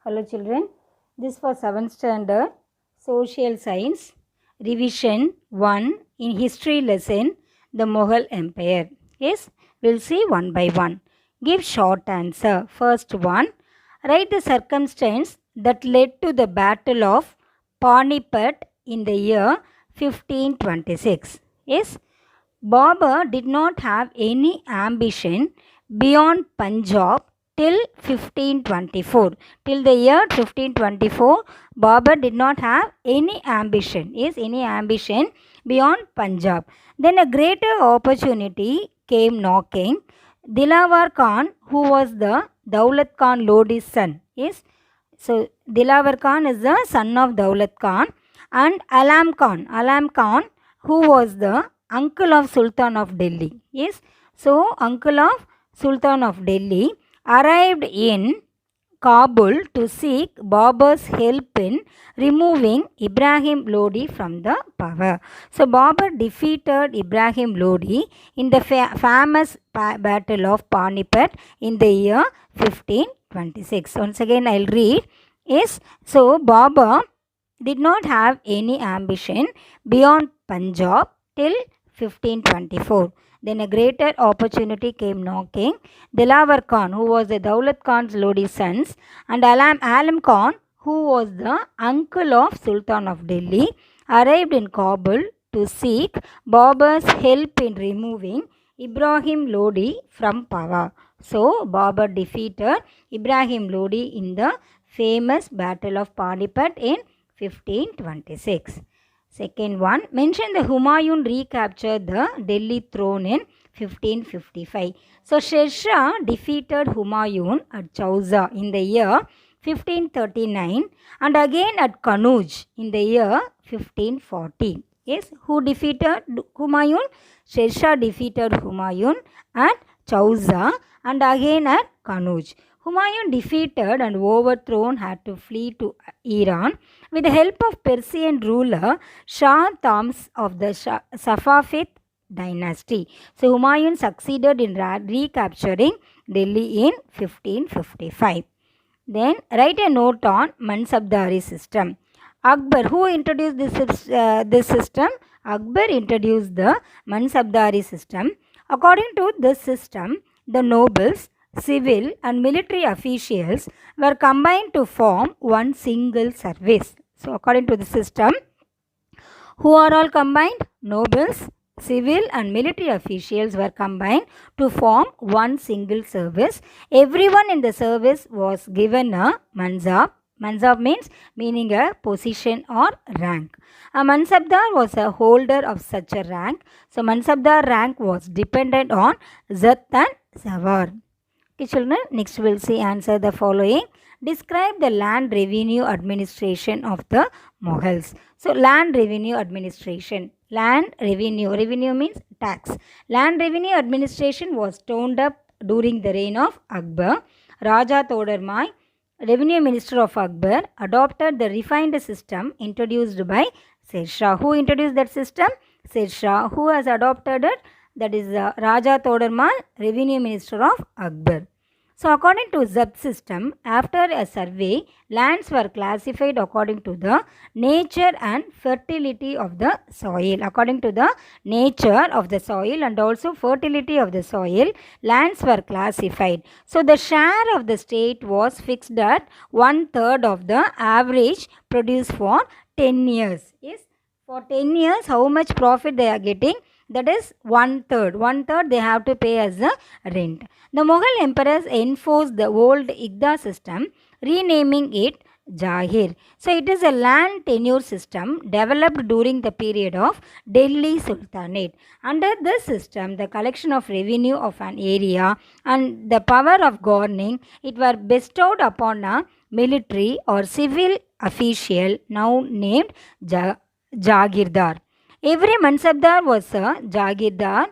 Hello children, this for 7th standard social science revision 1 in history lesson the Mughal Empire. Yes, we'll see one by one. Give short answer. First one, write the circumstance that led to the battle of Panipat in the year 1526. Yes, Babur did not have any ambition beyond Punjab till 1524. Till the year 1524, Babur did not have any ambition. Yes, any ambition beyond Punjab. Then a greater opportunity came knocking. Dilawar Khan, who was the Daulat Khan Lodi's son. Yes, so Dilawar Khan is the son of Daulat Khan, and Alam Khan. Alam Khan, who was the uncle of Sultan of Delhi. Yes, so uncle of Sultan of Delhi arrived in Kabul to seek Babur's help in removing Ibrahim Lodi from the power. So Babur defeated Ibrahim Lodi in the famous battle of Panipat in the year 1526. Once again I'll read. Yes, so Babur did not have any ambition beyond Punjab till 1524. Then a greater opportunity came knocking. Dilawar Khan, who was the Daulat Khan's Lodi sons, and Alam Khan, who was the uncle of Sultan of Delhi, arrived in Kabul to seek Babur's help in removing Ibrahim Lodi from power. So, Babur defeated Ibrahim Lodi in the famous Battle of Panipat in 1526. Second one, mention the Humayun recaptured the Delhi throne in 1555. So Sher Shah defeated Humayun at Chauza in the year 1539 and again at Kanauj in the year 1540. Yes, who defeated Humayun? Sher Shah defeated Humayun at Chauza and again at Kanauj. Humayun defeated and overthrown had to flee to Iran with the help of Persian ruler Shah Tams of the Safavid dynasty. So Humayun succeeded in recapturing Delhi in 1555. Then write a note on Mansabdari system. Akbar, who introduced this system? Akbar introduced the Mansabdari system. According to this system, the nobles, civil and military officials were combined to form one single service. So according to the system, who are all combined? Nobles, civil and military officials were combined to form one single service. Everyone in the service was given a mansab. Mansab meaning a position or rank. A mansabdar was a holder of such a rank. So mansabdar rank was dependent on zat and zawar. Okay, children, next we'll see answer the following. Describe the land revenue administration of the Mughals. So, land revenue administration. Land revenue. Revenue means tax. Land revenue administration was toned up during the reign of Akbar. Raja Todarmai, revenue minister of Akbar, adopted the refined system introduced by Sher Shah. Who introduced that system? Sher Shah. Who has adopted it? That is Raja Todarmai, revenue minister of Akbar. So according to Zabt system, after a survey, lands were classified according to the nature and fertility of the soil. According to the nature of the soil and also fertility of the soil, lands were classified. So the share of the state was fixed at 1/3 of the average produce for 10 years. Yes, for 10 years, how much profit they are getting? That is 1/3. 1/3 they have to pay as a rent. The Mughal emperors enforced the old Igda system, renaming it Jahir. So it is a land tenure system developed during the period of Delhi Sultanate. Under this system, the collection of revenue of an area and the power of governing it were bestowed upon a military or civil official now named Jagirdar. Every mansabdar was a Jagirdar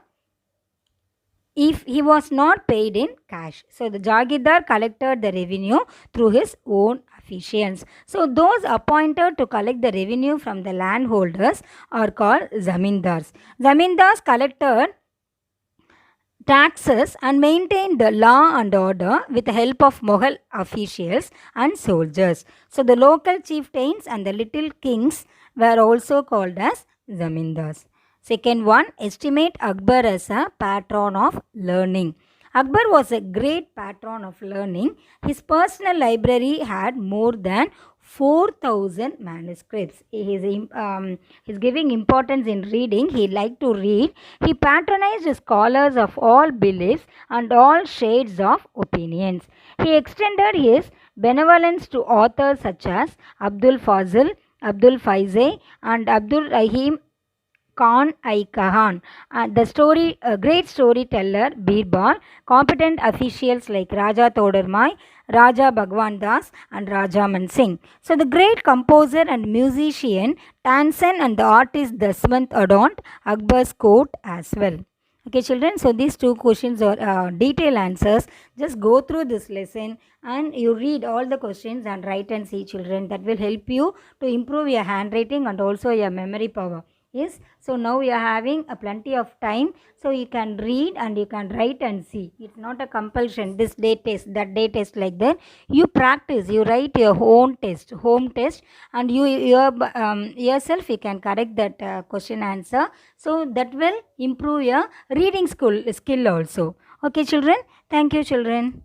if he was not paid in cash. So the Jagirdar collected the revenue through his own officials. So those appointed to collect the revenue from the landholders are called Zamindars. Zamindars collected taxes and maintained the law and order with the help of Mughal officials and soldiers. So the local chieftains and the little kings were also called as zamindars. Second one, estimate Akbar as a patron of learning. Akbar was a great patron of learning. His personal library had more than 4,000 manuscripts. He's giving importance in reading. He liked to read. He patronized scholars of all beliefs and all shades of opinions. He extended his benevolence to authors such as Abdul Fazil, Abdul Faize, and Abdul Rahim Khan I Kahan. Great storyteller Birbal, competent officials like Raja Todarmai, Raja Bhagwan Das, and Raja Mansingh. So the great composer and musician Tansen and the artist Daswant adorned Akbar's court as well. Okay, children, so these two questions are detailed answers. Just go through this lesson and you read all the questions and write and see, children. That will help you to improve your handwriting and also your memory power. Yes, so now we are having a plenty of time, so you can read and you can write and see. It's not a compulsion, this day test, that day test, like that. You practice, you write your own test, home test, and yourself you can correct that question answer. So that will improve your reading skill also. Okay, children. Thank you, children.